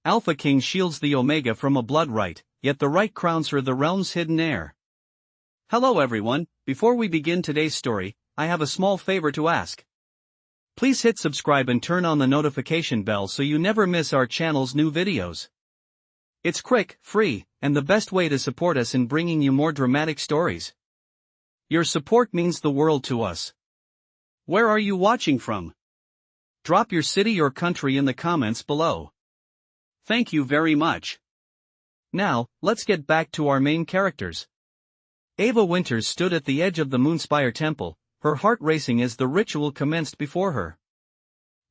Alpha King shields the Omega from a blood rite, yet the Rite crowns her the realm's hidden heir. Hello everyone, before we begin today's story, I have a small favor to ask. Please hit subscribe and turn on the notification bell so you never miss our channel's new videos. It's quick, free, and the best way to support us in bringing you more dramatic stories. Your support means the world to us. Where are you watching from? Drop your city or country in the comments below. Thank you very much. Now, let's get back to our main characters. Ava Winters stood at the edge of the Moonspire Temple, her heart racing as the ritual commenced before her.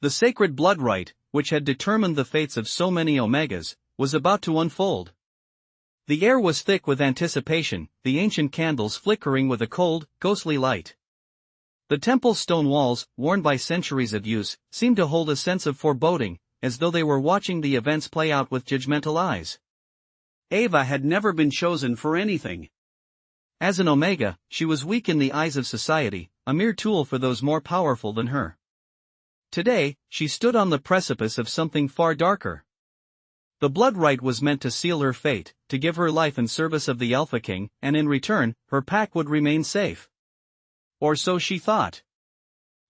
The sacred blood rite, which had determined the fates of so many Omegas, was about to unfold. The air was thick with anticipation, the ancient candles flickering with a cold, ghostly light. The temple's stone walls, worn by centuries of use, seemed to hold a sense of foreboding, as though they were watching the events play out with judgmental eyes. Ava had never been chosen for anything. As an Omega, she was weak in the eyes of society, a mere tool for those more powerful than her. Today, she stood on the precipice of something far darker. The blood rite was meant to seal her fate, to give her life in service of the Alpha King, and in return, her pack would remain safe. Or so she thought.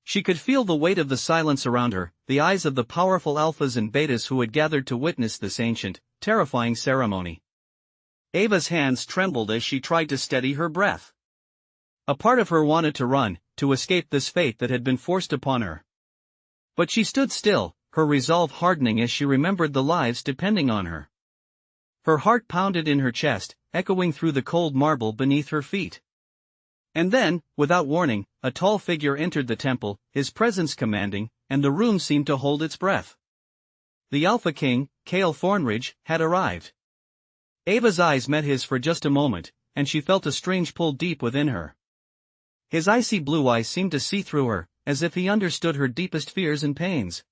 She could feel the weight of the silence around her, the eyes of the powerful Alphas and Betas who had gathered to witness this ancient, terrifying ceremony. Ava's hands trembled as she tried to steady her breath. A part of her wanted to run, to escape this fate that had been forced upon her. But she stood still, her resolve hardening as she remembered the lives depending on her. Her heart pounded in her chest, echoing through the cold marble beneath her feet. And then, without warning, a tall figure entered the temple, his presence commanding, and the room seemed to hold its breath. The Alpha King, Heir Thornridge, had arrived. Ava's eyes met his for just a moment, and she felt a strange pull deep within her. His icy blue eyes seemed to see through her, as if he understood her deepest fears and pains.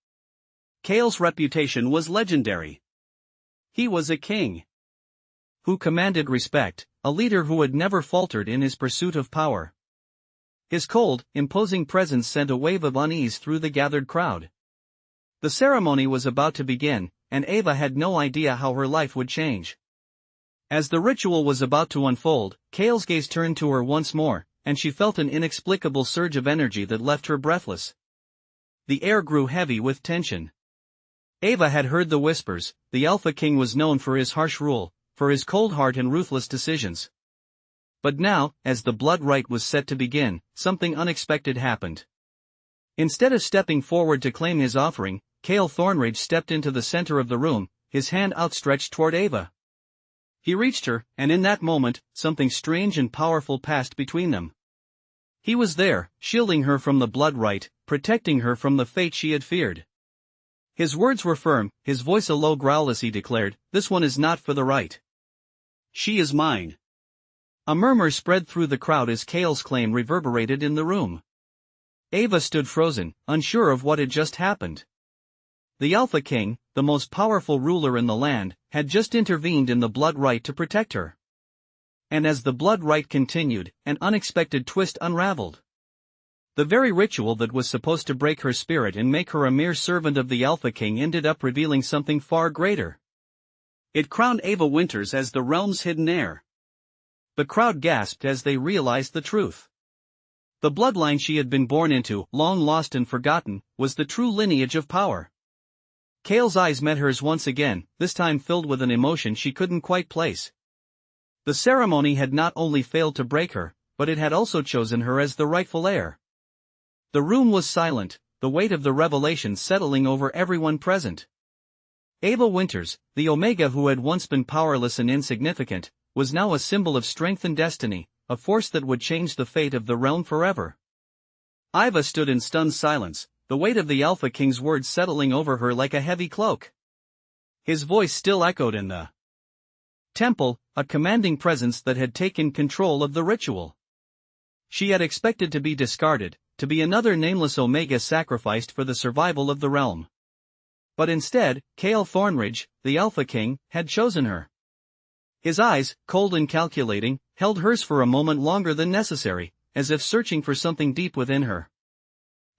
Heir's reputation was legendary. He was a king who commanded respect, a leader who had never faltered in his pursuit of power. His cold, imposing presence sent a wave of unease through the gathered crowd. The ceremony was about to begin, and Ava had no idea how her life would change. As the ritual was about to unfold, Heir's gaze turned to her once more, and she felt an inexplicable surge of energy that left her breathless. The air grew heavy with tension. Ava had heard the whispers. The Alpha King was known for his harsh rule, for his cold heart and ruthless decisions. But now, as the blood rite was set to begin, something unexpected happened. Instead of stepping forward to claim his offering, Heir Thornridge stepped into the center of the room, his hand outstretched toward Ava. He reached her, and in that moment, something strange and powerful passed between them. He was there, shielding her from the blood rite, protecting her from the fate she had feared. His words were firm, his voice a low growl as he declared, "This one is not for the rite. She is mine." A murmur spread through the crowd as Heir's claim reverberated in the room. Ava stood frozen, unsure of what had just happened. The Alpha King, the most powerful ruler in the land, had just intervened in the blood rite to protect her. And as the blood rite continued, an unexpected twist unraveled. The very ritual that was supposed to break her spirit and make her a mere servant of the Alpha King ended up revealing something far greater. It crowned Ava Winters as the realm's hidden heir. The crowd gasped as they realized the truth. The bloodline she had been born into, long lost and forgotten, was the true lineage of power. Heir's eyes met hers once again, this time filled with an emotion she couldn't quite place. The ceremony had not only failed to break her, but it had also chosen her as the rightful heir. The room was silent, the weight of the revelation settling over everyone present. Ava Winters, the Omega who had once been powerless and insignificant, was now a symbol of strength and destiny, a force that would change the fate of the realm forever. Ava stood in stunned silence, the weight of the Alpha King's words settling over her like a heavy cloak. His voice still echoed in the temple, a commanding presence that had taken control of the ritual. She had expected to be discarded, to be another nameless Omega sacrificed for the survival of the realm. But instead, Heir Thornridge, the Alpha King, had chosen her. His eyes, cold and calculating, held hers for a moment longer than necessary, as if searching for something deep within her.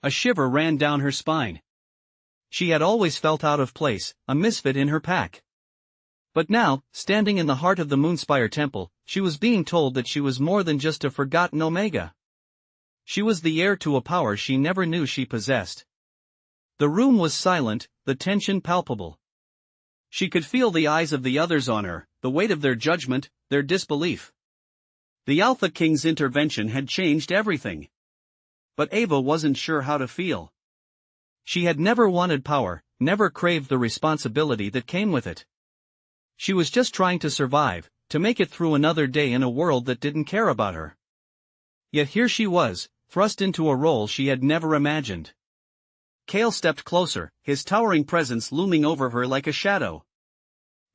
A shiver ran down her spine. She had always felt out of place, a misfit in her pack. But now, standing in the heart of the Moonspire Temple, she was being told that she was more than just a forgotten Omega. She was the heir to a power she never knew she possessed. The room was silent, the tension palpable. She could feel the eyes of the others on her, the weight of their judgment, their disbelief. The Alpha King's intervention had changed everything. But Ava wasn't sure how to feel. She had never wanted power, never craved the responsibility that came with it. She was just trying to survive, to make it through another day in a world that didn't care about her. Yet here she was, thrust into a role she had never imagined. Kale stepped closer, his towering presence looming over her like a shadow.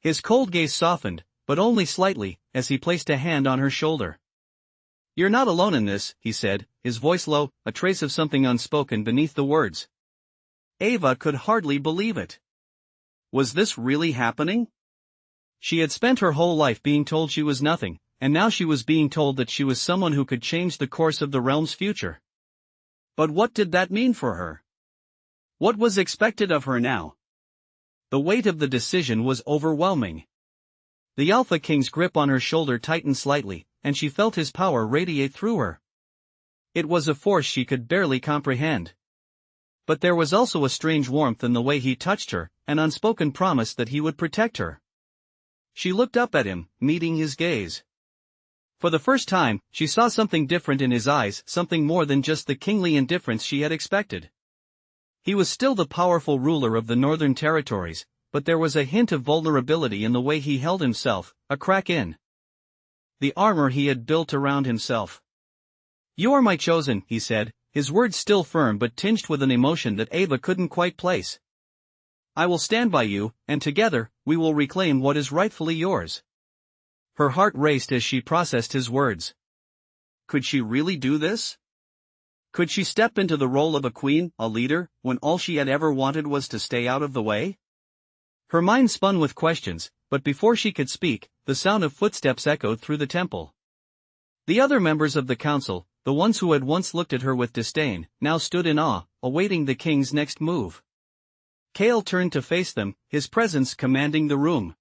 His cold gaze softened, but only slightly, as he placed a hand on her shoulder. "You're not alone in this," he said, his voice low, a trace of something unspoken beneath the words. Ava could hardly believe it. Was this really happening? She had spent her whole life being told she was nothing, and now she was being told that she was someone who could change the course of the realm's future. But what did that mean for her? What was expected of her now? The weight of the decision was overwhelming. The Alpha King's grip on her shoulder tightened slightly, and she felt his power radiate through her. It was a force she could barely comprehend. But there was also a strange warmth in the way he touched her, an unspoken promise that he would protect her. She looked up at him, meeting his gaze. For the first time, she saw something different in his eyes, something more than just the kingly indifference she had expected. He was still the powerful ruler of the Northern Territories, but there was a hint of vulnerability in the way he held himself, a crack in the armor he had built around himself. "You are my chosen," he said, his words still firm but tinged with an emotion that Ava couldn't quite place. "I will stand by you, and together, we will reclaim what is rightfully yours." Her heart raced as she processed his words. Could she really do this? Could she step into the role of a queen, a leader, when all she had ever wanted was to stay out of the way? Her mind spun with questions, but before she could speak, the sound of footsteps echoed through the temple. The other members of the council, the ones who had once looked at her with disdain, now stood in awe, awaiting the king's next move. Kale turned to face them, his presence commanding the room.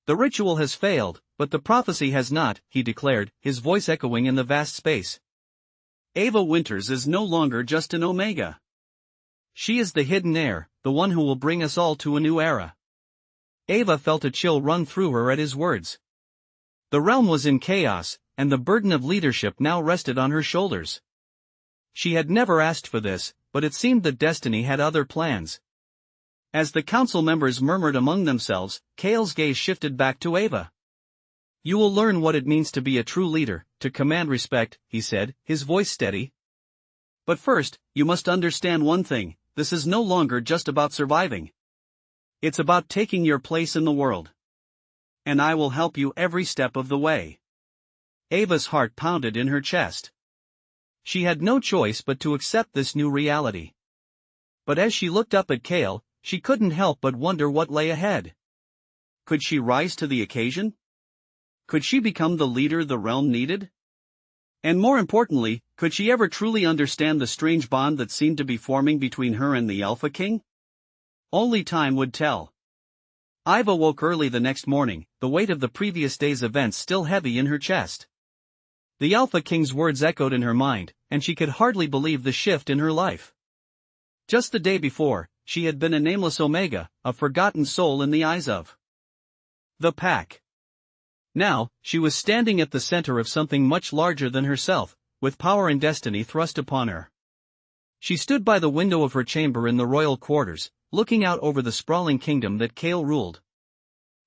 "The ritual has failed, but the prophecy has not," he declared, his voice echoing in the vast space. "Ava Winters is no longer just an Omega. She is the hidden heir, the one who will bring us all to a new era." Ava felt a chill run through her at his words. The realm was in chaos, and the burden of leadership now rested on her shoulders. She had never asked for this, but it seemed that destiny had other plans. As the council members murmured among themselves, Kale's gaze shifted back to Ava. "You will learn what it means to be a true leader, to command respect," he said, his voice steady. "But first, you must understand one thing, this is no longer just about surviving. It's about taking your place in the world. And I will help you every step of the way." Ava's heart pounded in her chest. She had no choice but to accept this new reality. But as she looked up at Kale, she couldn't help but wonder what lay ahead. Could she rise to the occasion? Could she become the leader the realm needed? And more importantly, could she ever truly understand the strange bond that seemed to be forming between her and the Alpha King? Only time would tell. Ava woke early the next morning, the weight of the previous day's events still heavy in her chest. The Alpha King's words echoed in her mind, and she could hardly believe the shift in her life. Just the day before, she had been a nameless Omega, a forgotten soul in the eyes of the pack. Now, she was standing at the center of something much larger than herself, with power and destiny thrust upon her. She stood by the window of her chamber in the royal quarters, looking out over the sprawling kingdom that Kale ruled.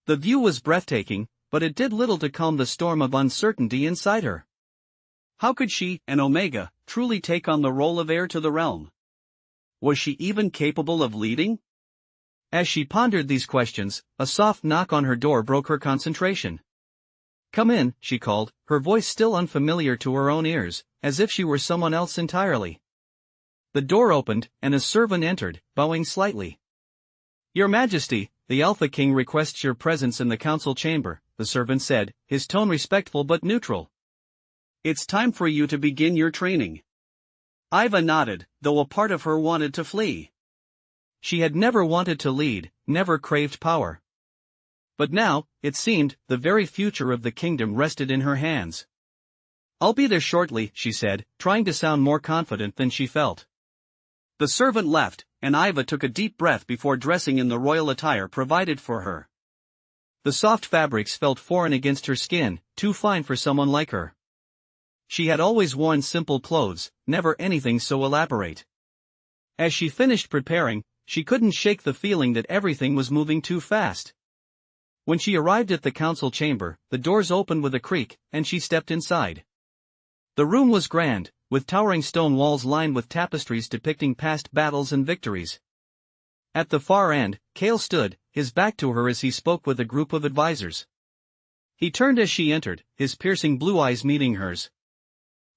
The view was breathtaking, but it did little to calm the storm of uncertainty inside her. How could she, an Omega, truly take on the role of heir to the realm? Was she even capable of leading? As she pondered these questions, a soft knock on her door broke her concentration. "Come in," she called, her voice still unfamiliar to her own ears, as if she were someone else entirely. The door opened, and a servant entered, bowing slightly. "Your Majesty, the Alpha King requests your presence in the council chamber," the servant said, his tone respectful but neutral. "It's time for you to begin your training." Ava nodded, though a part of her wanted to flee. She had never wanted to lead, never craved power. But now, it seemed, the very future of the kingdom rested in her hands. "I'll be there shortly," she said, trying to sound more confident than she felt. The servant left, and Iva took a deep breath before dressing in the royal attire provided for her. The soft fabrics felt foreign against her skin, too fine for someone like her. She had always worn simple clothes, never anything so elaborate. As she finished preparing, she couldn't shake the feeling that everything was moving too fast. When she arrived at the council chamber, the doors opened with a creak, and she stepped inside. The room was grand, with towering stone walls lined with tapestries depicting past battles and victories. At the far end, Kale stood, his back to her as he spoke with a group of advisors. He turned as she entered, his piercing blue eyes meeting hers.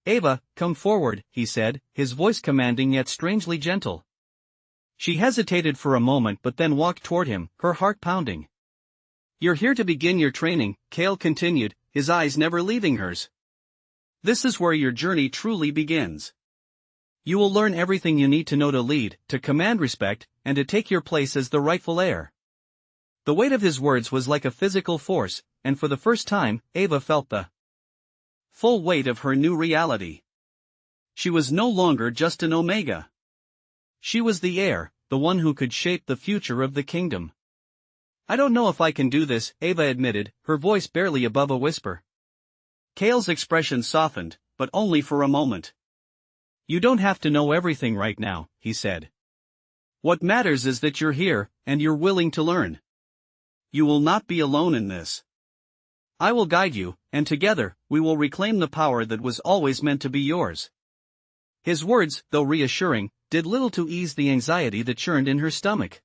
"Ava, come forward," he said, his voice commanding yet strangely gentle. She hesitated for a moment but then walked toward him, her heart pounding. "You're here to begin your training," Kale continued, his eyes never leaving hers. "This is where your journey truly begins. You will learn everything you need to know to lead, to command respect, and to take your place as the rightful heir." The weight of his words was like a physical force, and for the first time, Ava felt the full weight of her new reality. She was no longer just an Omega. She was the heir, the one who could shape the future of the kingdom. "I don't know if I can do this," Ava admitted, her voice barely above a whisper. Kale's expression softened, but only for a moment. "You don't have to know everything right now," he said. "What matters is that you're here, and you're willing to learn. You will not be alone in this. I will guide you, and together, we will reclaim the power that was always meant to be yours." His words, though reassuring, did little to ease the anxiety that churned in her stomach.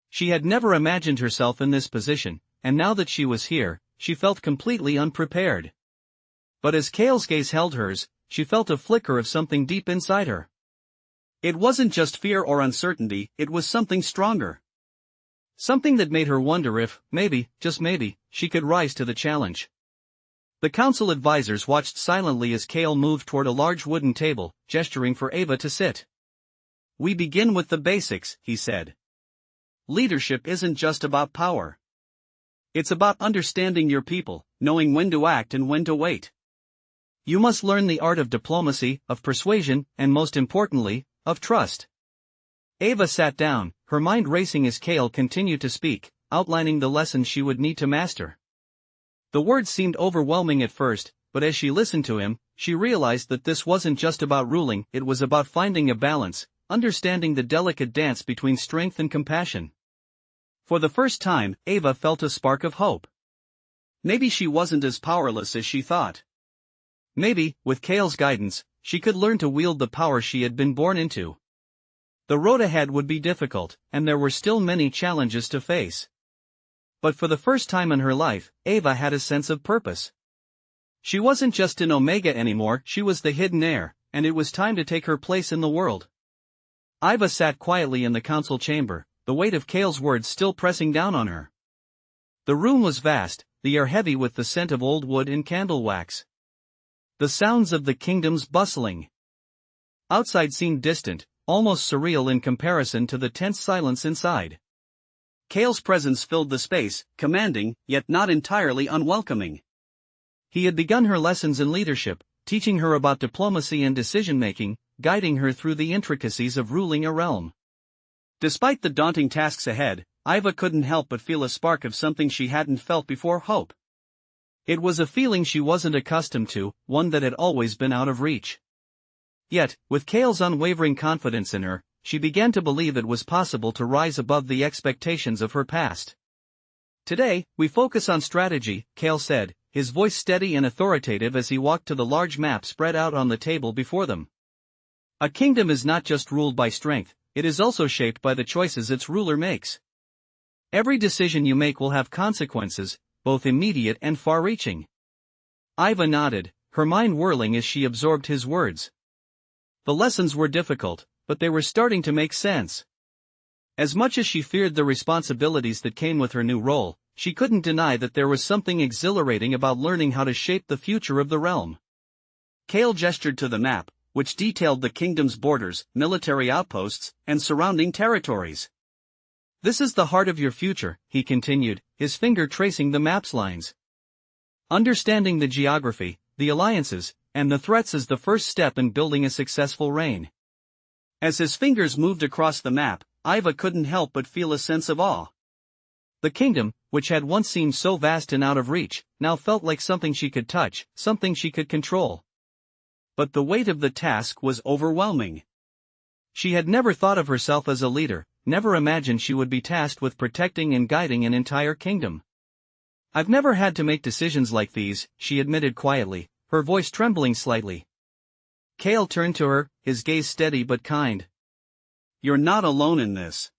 She had never imagined herself in this position, and now that she was here, she felt completely unprepared. But as Kale's gaze held hers, she felt a flicker of something deep inside her. It wasn't just fear or uncertainty, it was something stronger. Something that made her wonder if, maybe, just maybe, she could rise to the challenge. The council advisors watched silently as Kale moved toward a large wooden table, gesturing for Ava to sit. "We begin with the basics," he said. "Leadership isn't just about power. It's about understanding your people, knowing when to act and when to wait. You must learn the art of diplomacy, of persuasion, and most importantly, of trust." Ava sat down, her mind racing as Kale continued to speak, outlining the lessons she would need to master. The words seemed overwhelming at first, but as she listened to him, she realized that this wasn't just about ruling, it was about finding a balance, understanding the delicate dance between strength and compassion. For the first time, Ava felt a spark of hope. Maybe she wasn't as powerless as she thought. Maybe, with Kale's guidance, she could learn to wield the power she had been born into. The road ahead would be difficult, and there were still many challenges to face. But for the first time in her life, Ava had a sense of purpose. She wasn't just an Omega anymore, she was the hidden heir, and it was time to take her place in the world. Ava sat quietly in the council chamber, the weight of Kale's words still pressing down on her. The room was vast, the air heavy with the scent of old wood and candle wax. The sounds of the kingdom's bustling outside seemed distant, almost surreal in comparison to the tense silence inside. Kale's presence filled the space, commanding, yet not entirely unwelcoming. He had begun her lessons in leadership, teaching her about diplomacy and decision-making, guiding her through the intricacies of ruling a realm. Despite the daunting tasks ahead, Iva couldn't help but feel a spark of something she hadn't felt before: hope. It was a feeling she wasn't accustomed to, one that had always been out of reach. Yet, with Kale's unwavering confidence in her, she began to believe it was possible to rise above the expectations of her past. "Today, we focus on strategy," Kale said, his voice steady and authoritative as he walked to the large map spread out on the table before them. "A kingdom is not just ruled by strength, it is also shaped by the choices its ruler makes. Every decision you make will have consequences, both immediate and far-reaching." Iva nodded, her mind whirling as she absorbed his words. The lessons were difficult, but they were starting to make sense. As much as she feared the responsibilities that came with her new role, she couldn't deny that there was something exhilarating about learning how to shape the future of the realm. Kale gestured to the map, which detailed the kingdom's borders, military outposts, and surrounding territories. This is the heart of your future, he continued, his finger tracing the map's lines. Understanding the geography, the alliances, and the threats is the first step in building a successful reign. As his fingers moved across the map, Iva couldn't help but feel a sense of awe. The kingdom, which had once seemed so vast and out of reach, now felt like something she could touch, something she could control. But the weight of the task was overwhelming. She had never thought of herself as a leader, never imagined she would be tasked with protecting and guiding an entire kingdom. I've never had to make decisions like these, she admitted quietly, her voice trembling slightly. Kale turned to her, his gaze steady but kind. You're not alone in this.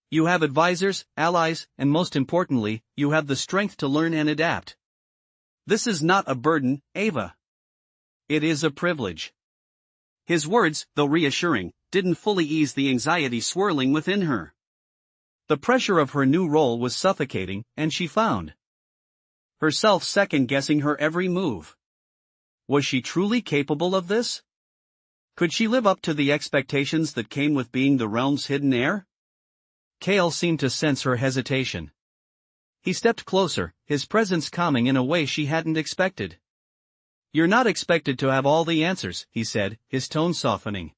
You have advisors, allies, and most importantly, you have the strength to learn and adapt. This is not a burden, Ava. It is a privilege. His words, though reassuring, didn't fully ease the anxiety swirling within her. The pressure of her new role was suffocating, and she found herself second-guessing her every move. Was she truly capable of this? Could she live up to the expectations that came with being the realm's hidden heir? Kale seemed to sense her hesitation. He stepped closer, his presence calming in a way she hadn't expected. You're not expected to have all the answers, he said, his tone softening.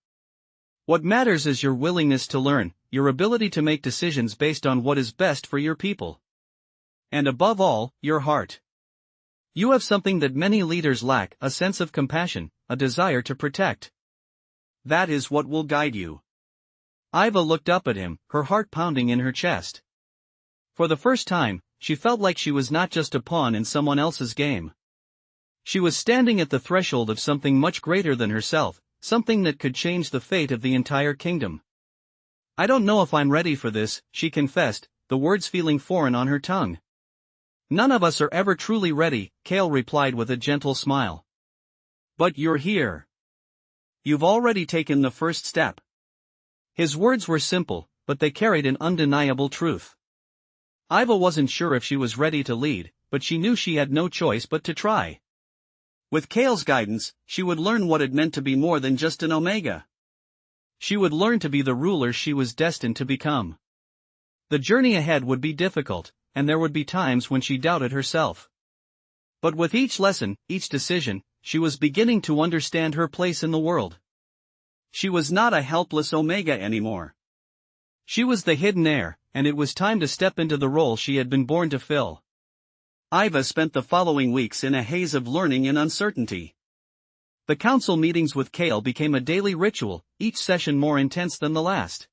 What matters is your willingness to learn, your ability to make decisions based on what is best for your people. And above all, your heart. You have something that many leaders lack, a sense of compassion, a desire to protect. That is what will guide you. Iva looked up at him, her heart pounding in her chest. For the first time, she felt like she was not just a pawn in someone else's game. She was standing at the threshold of something much greater than herself, something that could change the fate of the entire kingdom. I don't know if I'm ready for this, she confessed, the words feeling foreign on her tongue. None of us are ever truly ready, Kale replied with a gentle smile. But you're here. You've already taken the first step. His words were simple, but they carried an undeniable truth. Iva wasn't sure if she was ready to lead, but she knew she had no choice but to try. With Kale's guidance, she would learn what it meant to be more than just an Omega. She would learn to be the ruler she was destined to become. The journey ahead would be difficult, and there would be times when she doubted herself. But with each lesson, each decision, she was beginning to understand her place in the world. She was not a helpless Omega anymore. She was the hidden heir, and it was time to step into the role she had been born to fill. Iva spent the following weeks in a haze of learning and uncertainty. The council meetings with Kale became a daily ritual, each session more intense than the last.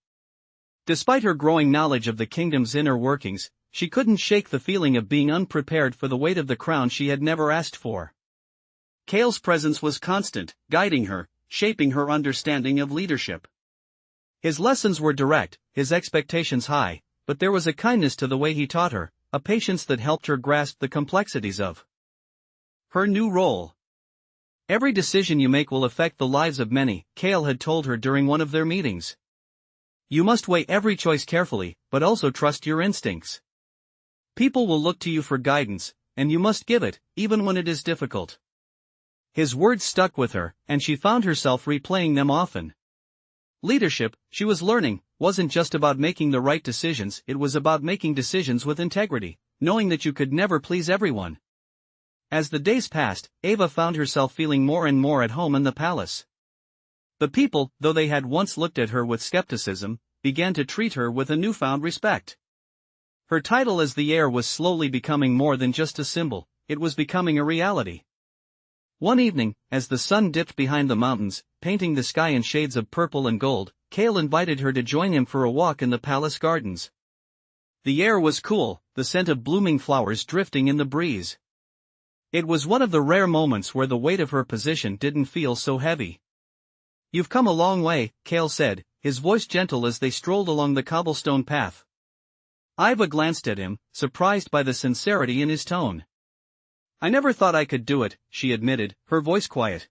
Despite her growing knowledge of the kingdom's inner workings, she couldn't shake the feeling of being unprepared for the weight of the crown she had never asked for. Kale's presence was constant, guiding her, shaping her understanding of leadership. His lessons were direct, his expectations high, but there was a kindness to the way he taught her, a patience that helped her grasp the complexities of her new role. Every decision you make will affect the lives of many, Kale had told her during one of their meetings. You must weigh every choice carefully, but also trust your instincts. People will look to you for guidance, and you must give it, even when it is difficult. His words stuck with her, and she found herself replaying them often. Leadership, she was learning, wasn't just about making the right decisions, it was about making decisions with integrity, knowing that you could never please everyone. As the days passed, Ava found herself feeling more and more at home in the palace. The people, though they had once looked at her with skepticism, began to treat her with a newfound respect. Her title as the heir was slowly becoming more than just a symbol, it was becoming a reality. One evening, as the sun dipped behind the mountains, painting the sky in shades of purple and gold, Kale invited her to join him for a walk in the palace gardens. The air was cool, the scent of blooming flowers drifting in the breeze. It was one of the rare moments where the weight of her position didn't feel so heavy. You've come a long way, Kale said, his voice gentle as they strolled along the cobblestone path. Iva glanced at him, surprised by the sincerity in his tone. I never thought I could do it, she admitted, her voice quiet.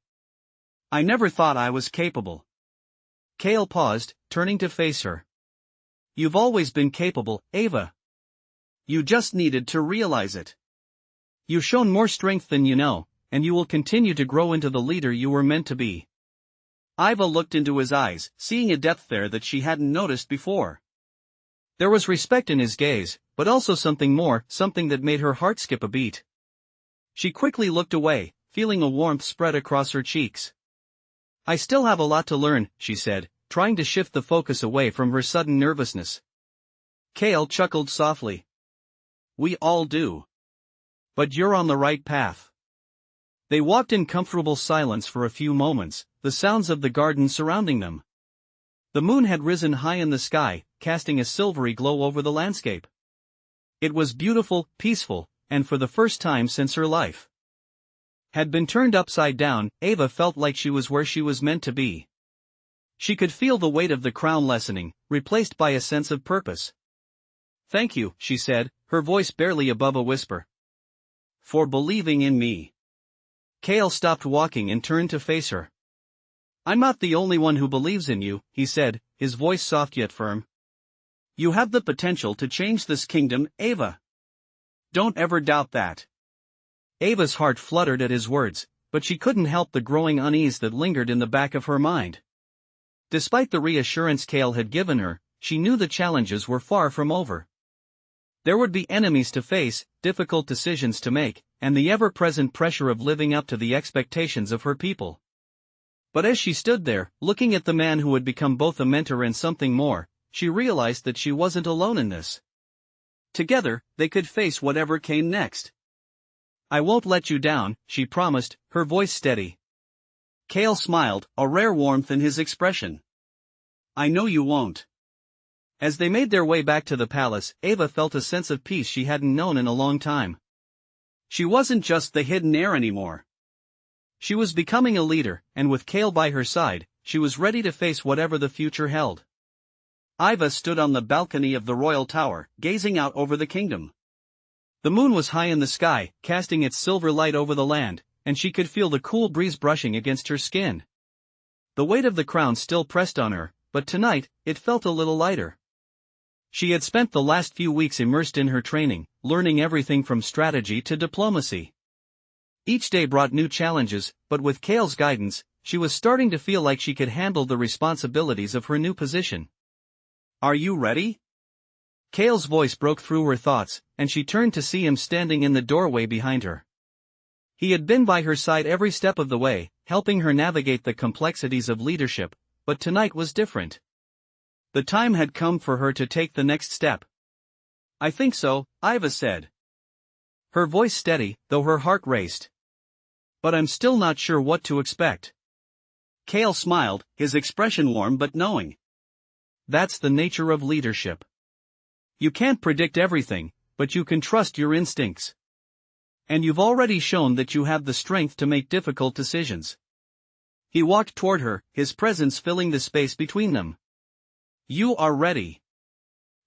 I never thought I was capable. Kale paused, turning to face her. You've always been capable, Ava. You just needed to realize it. You've shown more strength than you know, and you will continue to grow into the leader you were meant to be. Iva looked into his eyes, seeing a depth there that she hadn't noticed before. There was respect in his gaze, but also something more, something that made her heart skip a beat. She quickly looked away, feeling a warmth spread across her cheeks. "I still have a lot to learn," she said, trying to shift the focus away from her sudden nervousness. Kale chuckled softly. "We all do. But you're on the right path." They walked in comfortable silence for a few moments, the sounds of the garden surrounding them. The moon had risen high in the sky, casting a silvery glow over the landscape. It was beautiful, peaceful, and for the first time since her life had been turned upside down, Ava felt like she was where she was meant to be. She could feel the weight of the crown lessening, replaced by a sense of purpose. "Thank you," she said, her voice barely above a whisper. "For believing in me." Kale stopped walking and turned to face her. "I'm not the only one who believes in you," he said, his voice soft yet firm. "You have the potential to change this kingdom, Ava. Don't ever doubt that." Ava's heart fluttered at his words, but she couldn't help the growing unease that lingered in the back of her mind. Despite the reassurance Kale had given her, she knew the challenges were far from over. There would be enemies to face, difficult decisions to make, and the ever-present pressure of living up to the expectations of her people. But as she stood there, looking at the man who had become both a mentor and something more, she realized that she wasn't alone in this. Together, they could face whatever came next. "I won't let you down," she promised, her voice steady. Kale smiled, a rare warmth in his expression. "I know you won't." As they made their way back to the palace, Ava felt a sense of peace she hadn't known in a long time. She wasn't just the hidden heir anymore. She was becoming a leader, and with Kale by her side, she was ready to face whatever the future held. Ava stood on the balcony of the royal tower, gazing out over the kingdom. The moon was high in the sky, casting its silver light over the land, and she could feel the cool breeze brushing against her skin. The weight of the crown still pressed on her, but tonight, it felt a little lighter. She had spent the last few weeks immersed in her training, learning everything from strategy to diplomacy. Each day brought new challenges, but with Kale's guidance, she was starting to feel like she could handle the responsibilities of her new position. "Are you ready?" Kale's voice broke through her thoughts, and she turned to see him standing in the doorway behind her. He had been by her side every step of the way, helping her navigate the complexities of leadership, but tonight was different. The time had come for her to take the next step. "I think so," Ava said. Her voice steady, though her heart raced. "But I'm still not sure what to expect." Kale smiled, his expression warm but knowing. "That's the nature of leadership. You can't predict everything, but you can trust your instincts. And you've already shown that you have the strength to make difficult decisions." He walked toward her, his presence filling the space between them. "You are ready.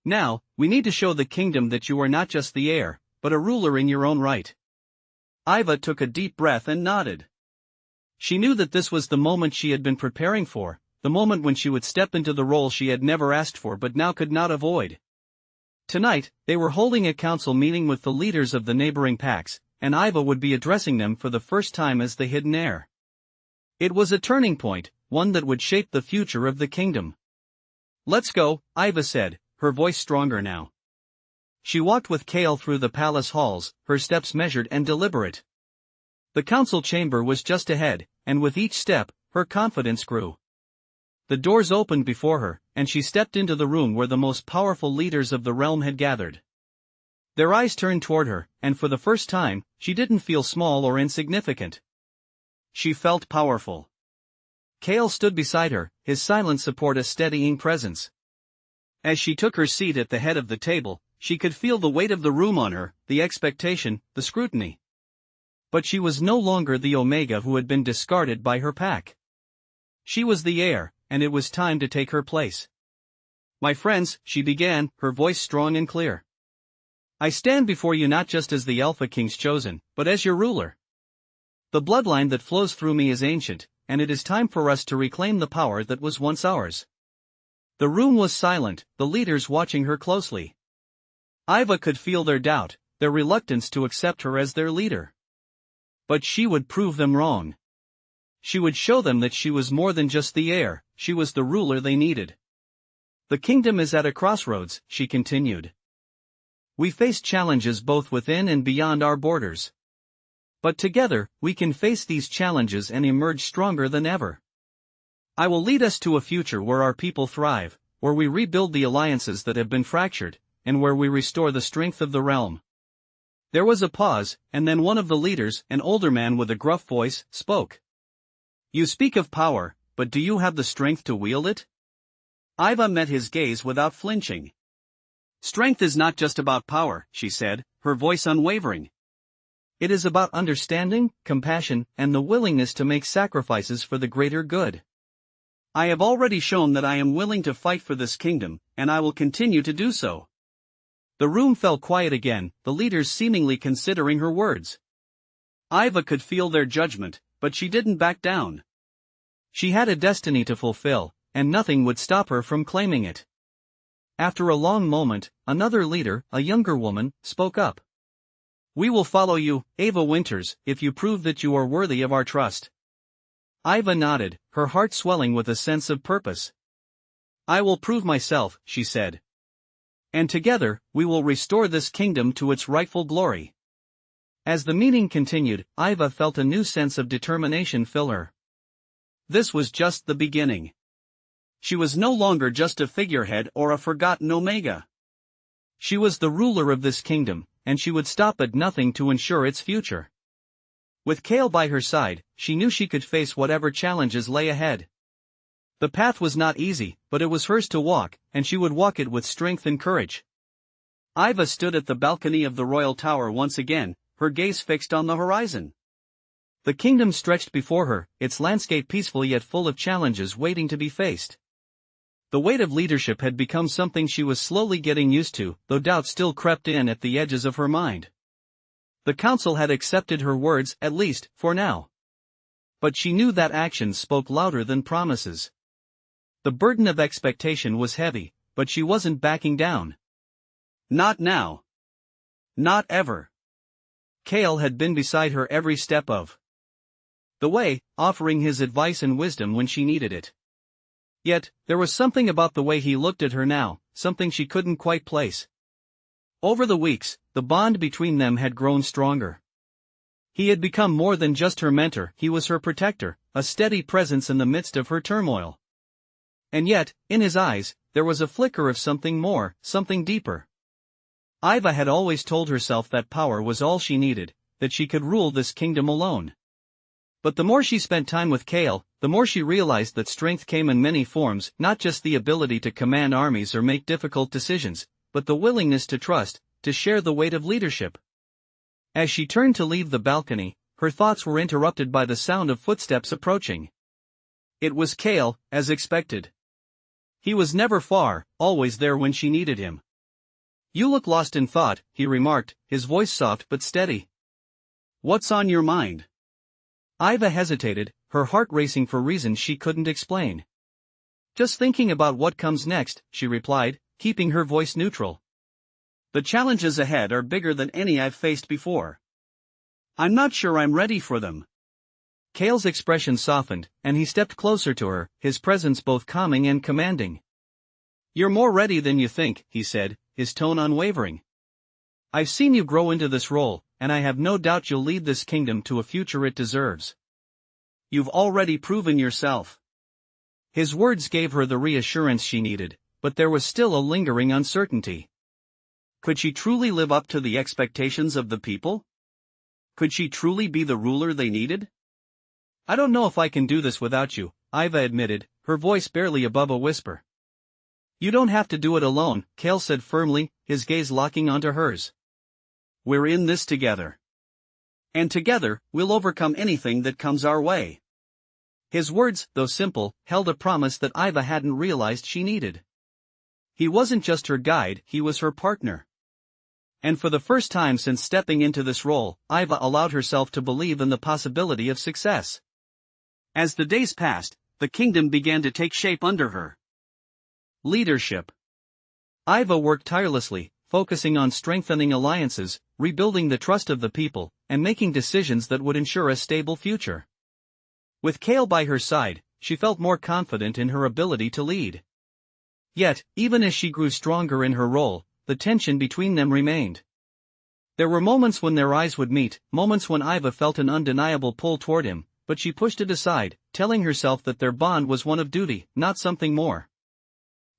Now, we need to show the kingdom that you are not just the heir, but a ruler in your own right." Ava took a deep breath and nodded. She knew that this was the moment she had been preparing for, the moment when she would step into the role she had never asked for but now could not avoid. Tonight, they were holding a council meeting with the leaders of the neighboring packs, and Ava would be addressing them for the first time as the hidden heir. It was a turning point, one that would shape the future of the kingdom. "Let's go," Ava said, her voice stronger now. She walked with Kale through the palace halls, her steps measured and deliberate. The council chamber was just ahead, and with each step, her confidence grew. The doors opened before her, and she stepped into the room where the most powerful leaders of the realm had gathered. Their eyes turned toward her, and for the first time, she didn't feel small or insignificant. She felt powerful. Kale stood beside her, his silent support a steadying presence. As she took her seat at the head of the table, she could feel the weight of the room on her, the expectation, the scrutiny. But she was no longer the Omega who had been discarded by her pack. She was the heir, and it was time to take her place. "My friends," she began, her voice strong and clear. "I stand before you not just as the Alpha King's chosen, but as your ruler. The bloodline that flows through me is ancient, and it is time for us to reclaim the power that was once ours." The room was silent, the leaders watching her closely. Ava could feel their doubt, their reluctance to accept her as their leader. But she would prove them wrong. She would show them that she was more than just the heir, she was the ruler they needed. The kingdom is at a crossroads, she continued. We face challenges both within and beyond our borders. But together, we can face these challenges and emerge stronger than ever. I will lead us to a future where our people thrive, where we rebuild the alliances that have been fractured, and where we restore the strength of the realm. There was a pause, and then one of the leaders, an older man with a gruff voice, spoke. You speak of power, but do you have the strength to wield it? Iva met his gaze without flinching. Strength is not just about power, she said, her voice unwavering. It is about understanding, compassion, and the willingness to make sacrifices for the greater good. I have already shown that I am willing to fight for this kingdom, and I will continue to do so. The room fell quiet again, the leaders seemingly considering her words. Iva could feel their judgment, but she didn't back down. She had a destiny to fulfill, and nothing would stop her from claiming it. After a long moment, another leader, a younger woman, spoke up. We will follow you, Ava Winters, if you prove that you are worthy of our trust. Iva nodded, her heart swelling with a sense of purpose. I will prove myself, she said. And together, we will restore this kingdom to its rightful glory. As the meeting continued, Iva felt a new sense of determination fill her. This was just the beginning. She was no longer just a figurehead or a forgotten Omega. She was the ruler of this kingdom, and she would stop at nothing to ensure its future. With Kale by her side, she knew she could face whatever challenges lay ahead. The path was not easy, but it was hers to walk, and she would walk it with strength and courage. Iva stood at the balcony of the royal tower once again, her gaze fixed on the horizon. The kingdom stretched before her, its landscape peaceful yet full of challenges waiting to be faced. The weight of leadership had become something she was slowly getting used to, though doubt still crept in at the edges of her mind. The council had accepted her words, at least, for now. But she knew that actions spoke louder than promises. The burden of expectation was heavy, but she wasn't backing down. Not now. Not ever. Kale had been beside her every step of the way, offering his advice and wisdom when she needed it. Yet, there was something about the way he looked at her now, something she couldn't quite place. Over the weeks, the bond between them had grown stronger. He had become more than just her mentor, he was her protector, a steady presence in the midst of her turmoil. And yet, in his eyes, there was a flicker of something more, something deeper. Iva had always told herself that power was all she needed, that she could rule this kingdom alone. But the more she spent time with Kale, the more she realized that strength came in many forms, not just the ability to command armies or make difficult decisions, but the willingness to trust, to share the weight of leadership. As she turned to leave the balcony, her thoughts were interrupted by the sound of footsteps approaching. It was Kale, as expected. He was never far, always there when she needed him. You look lost in thought, he remarked, his voice soft but steady. What's on your mind? Iva hesitated, her heart racing for reasons she couldn't explain. Just thinking about what comes next, she replied, keeping her voice neutral. The challenges ahead are bigger than any I've faced before. I'm not sure I'm ready for them. Kale's expression softened, and he stepped closer to her, his presence both calming and commanding. You're more ready than you think, he said, his tone unwavering. I've seen you grow into this role, and I have no doubt you'll lead this kingdom to a future it deserves. You've already proven yourself. His words gave her the reassurance she needed, but there was still a lingering uncertainty. Could she truly live up to the expectations of the people? Could she truly be the ruler they needed? I don't know if I can do this without you, Iva admitted, her voice barely above a whisper. You don't have to do it alone, Kale said firmly, his gaze locking onto hers. We're in this together. And together, we'll overcome anything that comes our way. His words, though simple, held a promise that Iva hadn't realized she needed. He wasn't just her guide, he was her partner. And for the first time since stepping into this role, Iva allowed herself to believe in the possibility of success. As the days passed, the kingdom began to take shape under her. Leadership. Iva worked tirelessly, focusing on strengthening alliances, rebuilding the trust of the people, and making decisions that would ensure a stable future. With Kale by her side, she felt more confident in her ability to lead. Yet, even as she grew stronger in her role, the tension between them remained. There were moments when their eyes would meet, moments when Iva felt an undeniable pull toward him, but she pushed it aside, telling herself that their bond was one of duty, not something more.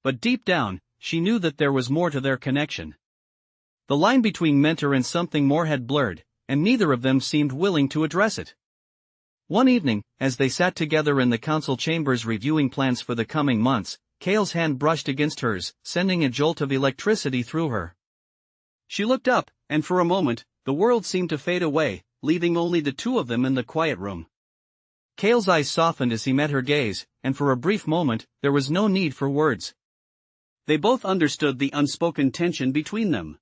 But deep down, she knew that there was more to their connection. The line between mentor and something more had blurred, and neither of them seemed willing to address it. One evening, as they sat together in the council chambers reviewing plans for the coming months, Kale's hand brushed against hers, sending a jolt of electricity through her. She looked up, and for a moment, the world seemed to fade away, leaving only the two of them in the quiet room. Kale's eyes softened as he met her gaze, and for a brief moment, there was no need for words. They both understood the unspoken tension between them.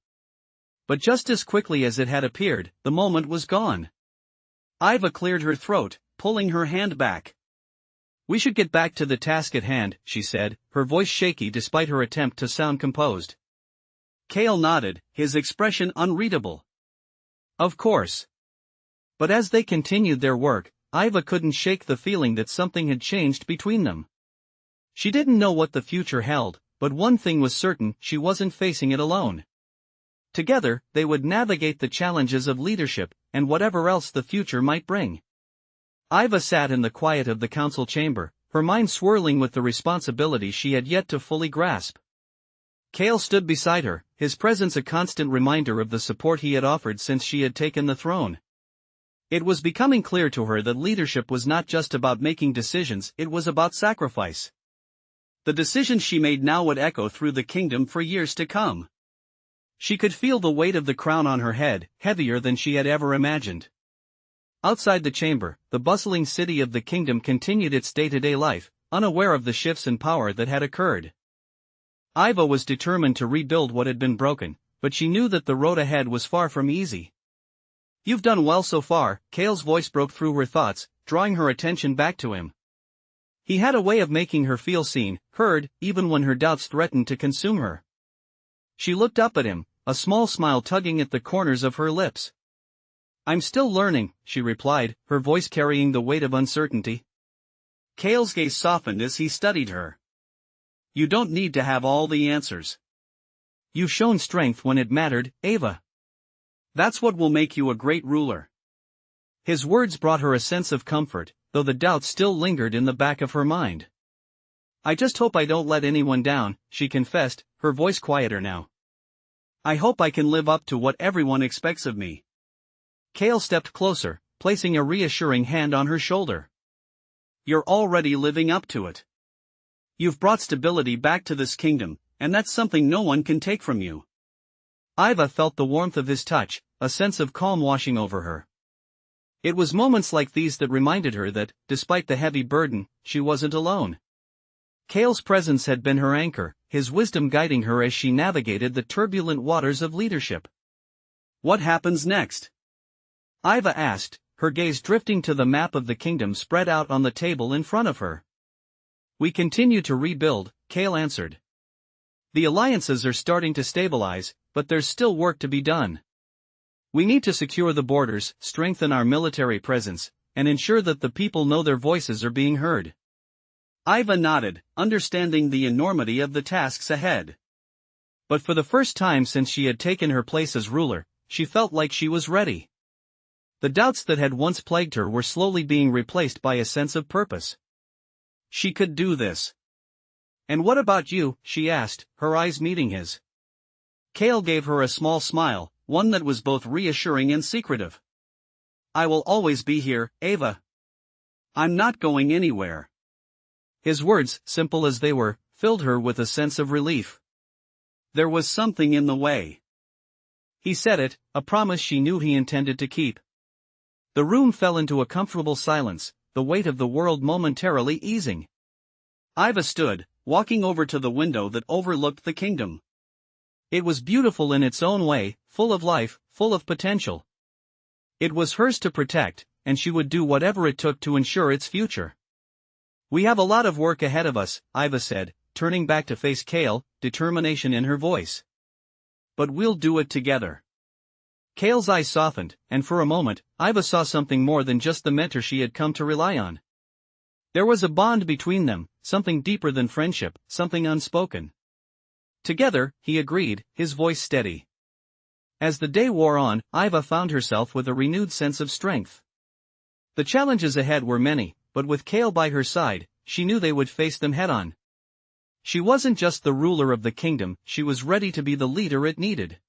But just as quickly as it had appeared, the moment was gone. Iva cleared her throat, pulling her hand back. "We should get back to the task at hand," she said, her voice shaky despite her attempt to sound composed. Kale nodded, his expression unreadable. "Of course." But as they continued their work, Iva couldn't shake the feeling that something had changed between them. She didn't know what the future held, but one thing was certain: she wasn't facing it alone. Together, they would navigate the challenges of leadership, and whatever else the future might bring. Iva sat in the quiet of the council chamber, her mind swirling with the responsibility she had yet to fully grasp. Kale stood beside her, his presence a constant reminder of the support he had offered since she had taken the throne. It was becoming clear to her that leadership was not just about making decisions, it was about sacrifice. The decisions she made now would echo through the kingdom for years to come. She could feel the weight of the crown on her head, heavier than she had ever imagined. Outside the chamber, the bustling city of the kingdom continued its day-to-day life, unaware of the shifts in power that had occurred. Iva was determined to rebuild what had been broken, but she knew that the road ahead was far from easy. "You've done well so far," Kale's voice broke through her thoughts, drawing her attention back to him. He had a way of making her feel seen, heard, even when her doubts threatened to consume her. She looked up at him, a small smile tugging at the corners of her lips. "I'm still learning," she replied, her voice carrying the weight of uncertainty. Kale's gaze softened as he studied her. "You don't need to have all the answers. You've shown strength when it mattered, Ava. That's what will make you a great ruler." His words brought her a sense of comfort, though the doubt still lingered in the back of her mind. "I just hope I don't let anyone down," she confessed, her voice quieter now. "I hope I can live up to what everyone expects of me." Kale stepped closer, placing a reassuring hand on her shoulder. "You're already living up to it. You've brought stability back to this kingdom, and that's something no one can take from you." Iva felt the warmth of his touch, a sense of calm washing over her. It was moments like these that reminded her that, despite the heavy burden, she wasn't alone. Kale's presence had been her anchor, his wisdom guiding her as she navigated the turbulent waters of leadership. "What happens next?" Iva asked, her gaze drifting to the map of the kingdom spread out on the table in front of her. "We continue to rebuild," Kale answered. "The alliances are starting to stabilize, but there's still work to be done. We need to secure the borders, strengthen our military presence, and ensure that the people know their voices are being heard." Iva nodded, understanding the enormity of the tasks ahead. But for the first time since she had taken her place as ruler, she felt like she was ready. The doubts that had once plagued her were slowly being replaced by a sense of purpose. She could do this. "And what about you?" she asked, her eyes meeting his. Kale gave her a small smile, one that was both reassuring and secretive. "I will always be here, Ava. I'm not going anywhere." His words, simple as they were, filled her with a sense of relief. There was something in the way. He said it, a promise she knew he intended to keep. The room fell into a comfortable silence, the weight of the world momentarily easing. Iva stood, walking over to the window that overlooked the kingdom. It was beautiful in its own way, full of life, full of potential. It was hers to protect, and she would do whatever it took to ensure its future. "We have a lot of work ahead of us," Iva said, turning back to face Kale, determination in her voice. "But we'll do it together." Kale's eyes softened, and for a moment, Iva saw something more than just the mentor she had come to rely on. There was a bond between them, something deeper than friendship, something unspoken. Together, he agreed, his voice steady. As the day wore on, Iva found herself with a renewed sense of strength. The challenges ahead were many, but with Kale by her side, she knew they would face them head-on. She wasn't just the ruler of the kingdom, she was ready to be the leader it needed.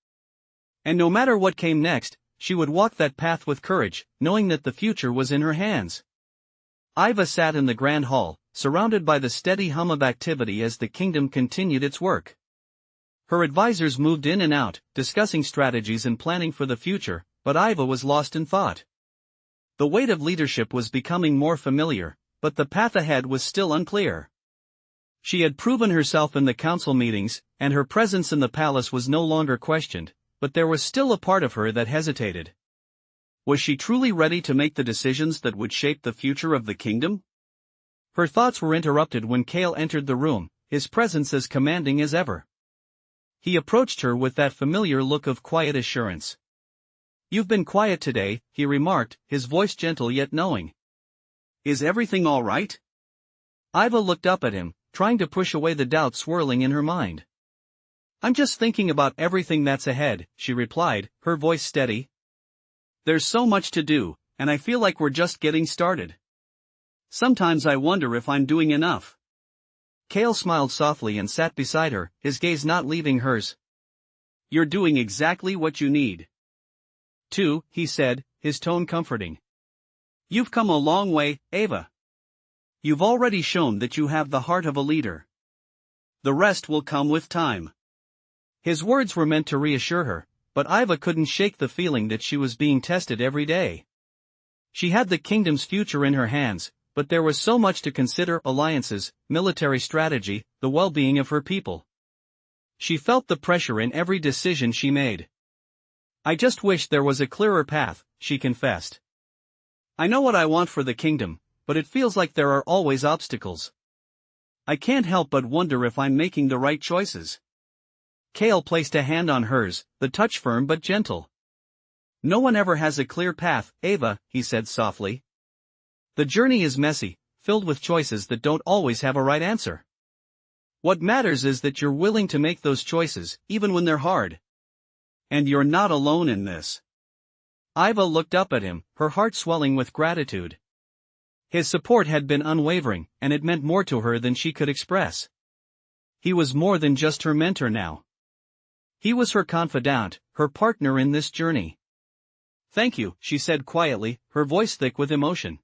And no matter what came next, she would walk that path with courage, knowing that the future was in her hands. Iva sat in the grand hall, surrounded by the steady hum of activity as the kingdom continued its work. Her advisors moved in and out, discussing strategies and planning for the future, but Iva was lost in thought. The weight of leadership was becoming more familiar, but the path ahead was still unclear. She had proven herself in the council meetings, and her presence in the palace was no longer questioned, but there was still a part of her that hesitated. Was she truly ready to make the decisions that would shape the future of the kingdom? Her thoughts were interrupted when Kale entered the room, his presence as commanding as ever. He approached her with that familiar look of quiet assurance. "You've been quiet today," he remarked, his voice gentle yet knowing. "Is everything all right?" Iva looked up at him, trying to push away the doubt swirling in her mind. "I'm just thinking about everything that's ahead," she replied, her voice steady. "There's so much to do, and I feel like we're just getting started. Sometimes I wonder if I'm doing enough." Kale smiled softly and sat beside her, his gaze not leaving hers. "You're doing exactly what you need to," he said, his tone comforting. "You've come a long way, Ava. You've already shown that you have the heart of a leader. The rest will come with time." His words were meant to reassure her, but Iva couldn't shake the feeling that she was being tested every day. She had the kingdom's future in her hands, but there was so much to consider: alliances, military strategy, the well-being of her people. She felt the pressure in every decision she made. "I just wish there was a clearer path," she confessed. "I know what I want for the kingdom, but it feels like there are always obstacles. I can't help but wonder if I'm making the right choices." Kale placed a hand on hers, the touch firm but gentle. "No one ever has a clear path, Ava," he said softly. "The journey is messy, filled with choices that don't always have a right answer. What matters is that you're willing to make those choices, even when they're hard. And you're not alone in this." Iva looked up at him, her heart swelling with gratitude. His support had been unwavering, and it meant more to her than she could express. He was more than just her mentor now. He was her confidant, her partner in this journey. "Thank you," she said quietly, her voice thick with emotion.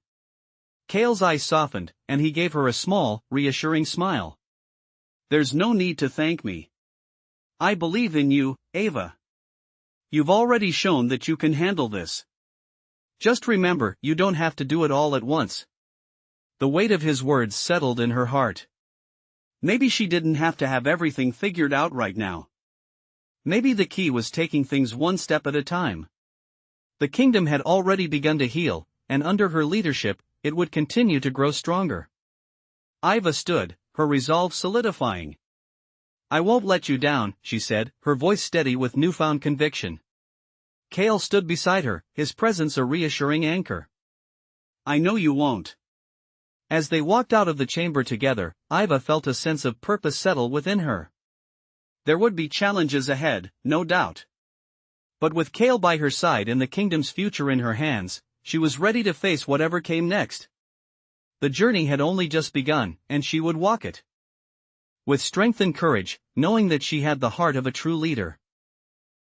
Kale's eyes softened, and he gave her a small, reassuring smile. "There's no need to thank me. I believe in you, Ava. You've already shown that you can handle this. Just remember, you don't have to do it all at once." The weight of his words settled in her heart. Maybe she didn't have to have everything figured out right now. Maybe the key was taking things one step at a time. The kingdom had already begun to heal, and under her leadership, it would continue to grow stronger. Iva stood, her resolve solidifying. "I won't let you down," she said, her voice steady with newfound conviction. Kale stood beside her, his presence a reassuring anchor. "I know you won't." As they walked out of the chamber together, Iva felt a sense of purpose settle within her. There would be challenges ahead, no doubt. But with Kale by her side and the kingdom's future in her hands, she was ready to face whatever came next. The journey had only just begun, and she would walk it with strength and courage, knowing that she had the heart of a true leader.